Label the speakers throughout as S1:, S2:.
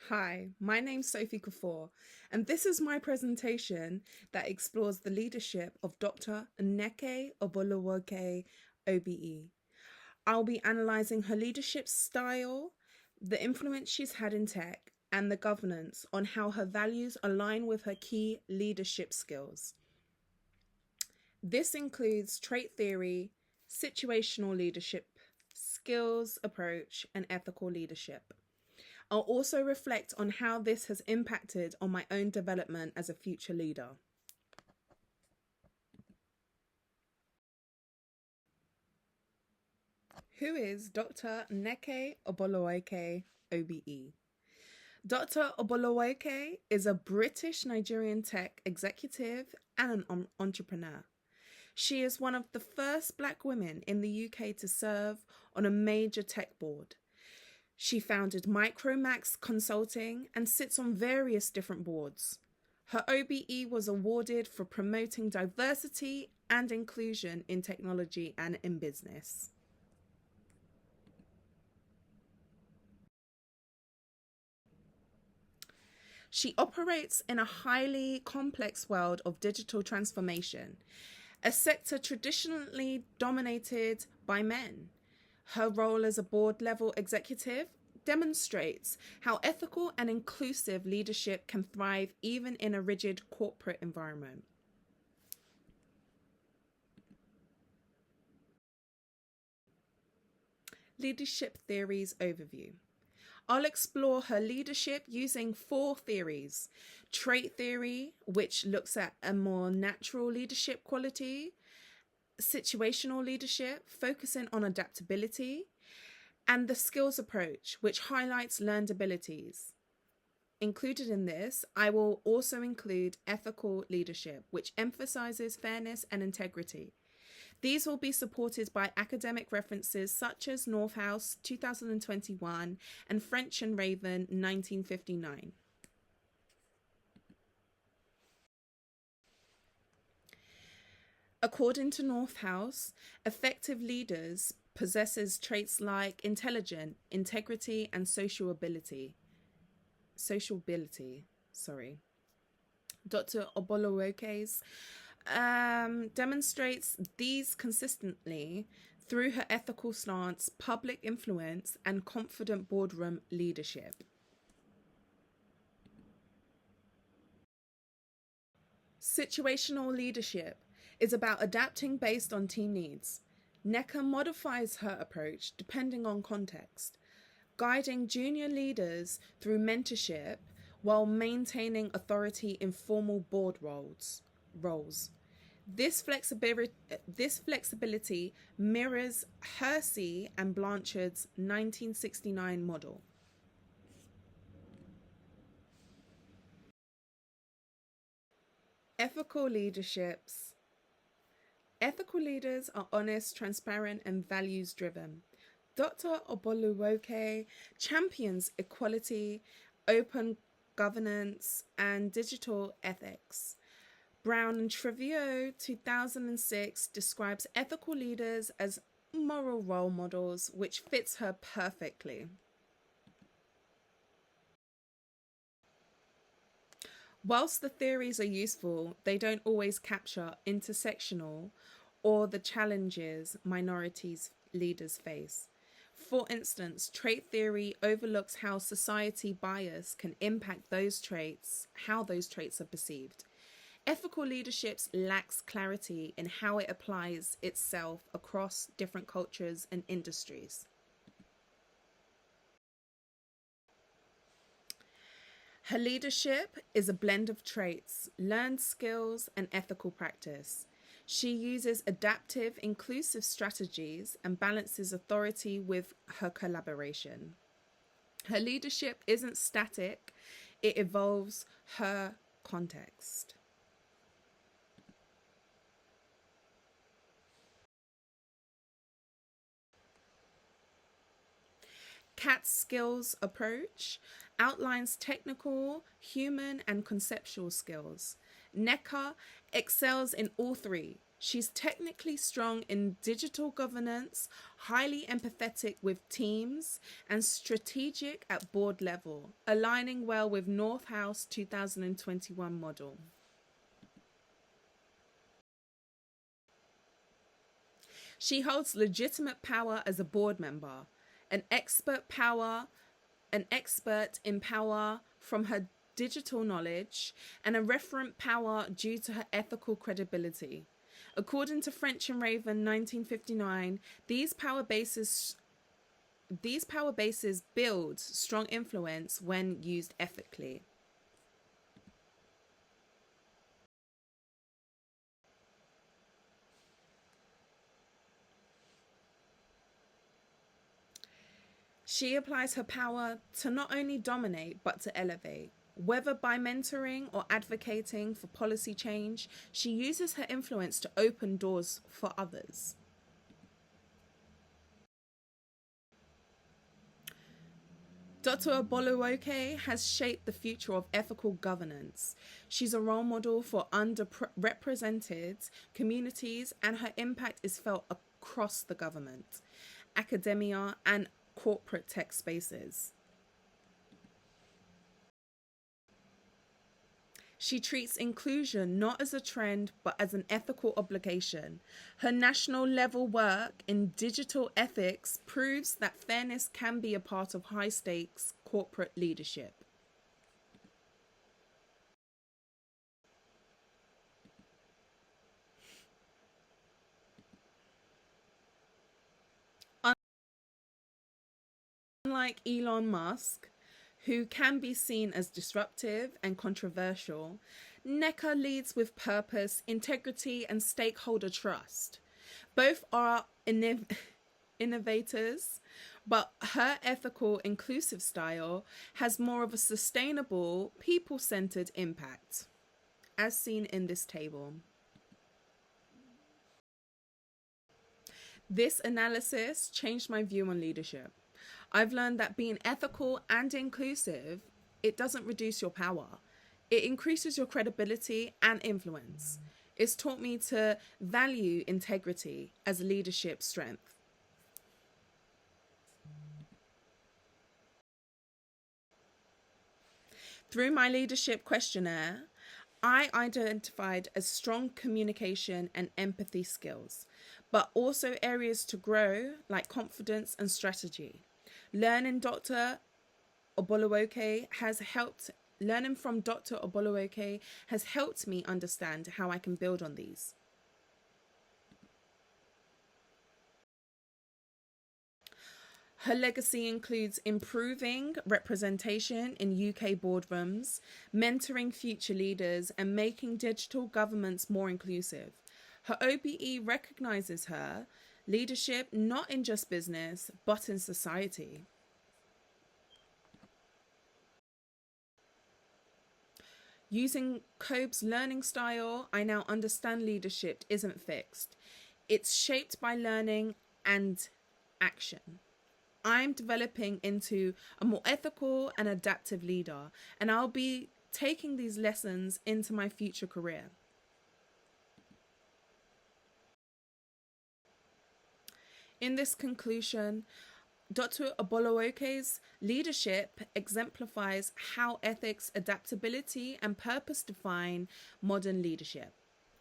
S1: Hi, my name's Sophie Kufour, and this is my presentation that explores the leadership of Dr. Nneka Abulokwe, OBE. I'll be analysing her leadership style, the influence she's had in tech, and the governance on how her values align with her key leadership skills. This includes trait theory, situational leadership, skills approach, and ethical leadership. I'll also reflect on how this has impacted on my own development as a future leader. Who is Dr. Nneka Abulokwe, OBE? Dr. Abulokwe is a British Nigerian tech executive and an entrepreneur. She is one of the first Black women in the UK to serve on a major tech board. She founded Micromax Consulting and sits on various different boards. Her OBE was awarded for promoting diversity and inclusion in technology and in business. She operates in a highly complex world of digital transformation, a sector traditionally dominated by men. Her role as a board-level executive demonstrates how ethical and inclusive leadership can thrive even in a rigid corporate environment. Leadership Theories Overview. I'll explore her leadership using 4 theories. Trait theory, which looks at a more natural leadership quality. Situational leadership, focusing on adaptability. And the skills approach, which highlights learned abilities. Included in this, I will also include ethical leadership, which emphasizes fairness and integrity. These will be supported by academic references such as Northhouse 2021 and French and Raven 1959. According to Northhouse, effective leaders possesses traits like intelligence, integrity, and sociability. Dr. Abulokwe's demonstrates these consistently through her ethical stance, public influence, and confident boardroom leadership. Situational leadership is about adapting based on team needs. Nneka modifies her approach depending on context, guiding junior leaders through mentorship while maintaining authority in formal board roles. This flexibility mirrors Hersey and Blanchard's 1969 model. Ethical leaderships. Ethical leaders are honest, transparent, and values-driven. Dr. Abulokwe champions equality, open governance, and digital ethics. Brown and Trevio 2006 describes ethical leaders as moral role models, which fits her perfectly. Whilst the theories are useful, they don't always capture intersectional or the challenges minorities leaders face. For instance, trait theory overlooks how society bias can impact how those traits are perceived. Ethical leadership lacks clarity in how it applies itself across different cultures and industries. Her leadership is a blend of traits, learned skills, and ethical practice. She uses adaptive, inclusive strategies and balances authority with her collaboration. Her leadership isn't static, it evolves her context. CAT's skills approach outlines technical, human, and conceptual skills. Nneka excels in all 3, She's technically strong in digital governance, highly empathetic with teams, and strategic at board level, aligning well with North House 2021 model. She holds legitimate power as a board member, an expert in power from her digital knowledge, and a referent power due to her ethical credibility. According to French and Raven 1959, these power bases build strong influence when used ethically. She applies her power to not only dominate, but to elevate. Whether by mentoring or advocating for policy change, she uses her influence to open doors for others. Dr. Abulokwe has shaped the future of ethical governance. She's a role model for underrepresented communities, and her impact is felt across the government, academia, and corporate tech spaces. She treats inclusion not as a trend, but as an ethical obligation. Her national level work in digital ethics proves that fairness can be a part of high stakes corporate leadership. Unlike Elon Musk, who can be seen as disruptive and controversial, Nneka leads with purpose, integrity, and stakeholder trust. Both are innovators, but her ethical, inclusive style has more of a sustainable, people-centered impact, as seen in this table. This analysis changed my view on leadership. I've learned that being ethical and inclusive, it doesn't reduce your power. It increases your credibility and influence. It's taught me to value integrity as a leadership strength. Through my leadership questionnaire, I identified as strong communication and empathy skills, but also areas to grow like confidence and strategy. Learning from Dr. Abulokwe has helped me understand how I can build on these. Her legacy includes improving representation in UK boardrooms, mentoring future leaders, and making digital governments more inclusive. Her OBE recognises her leadership not in just business, but in society. Using Cobb's learning style, I now understand leadership isn't fixed. It's shaped by learning and action. I'm developing into a more ethical and adaptive leader, and I'll be taking these lessons into my future career. In this conclusion, Dr. Abulokwe's leadership exemplifies how ethics, adaptability, and purpose define modern leadership.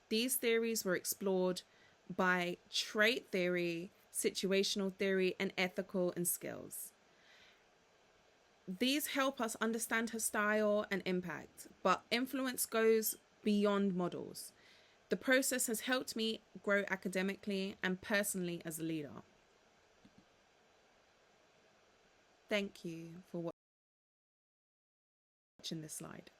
S1: These theories were explored by trait theory, situational theory, and ethical and skills. These help us understand her style and impact, but influence goes beyond models. The process has helped me grow academically and personally as a leader. Thank you for watching this slide.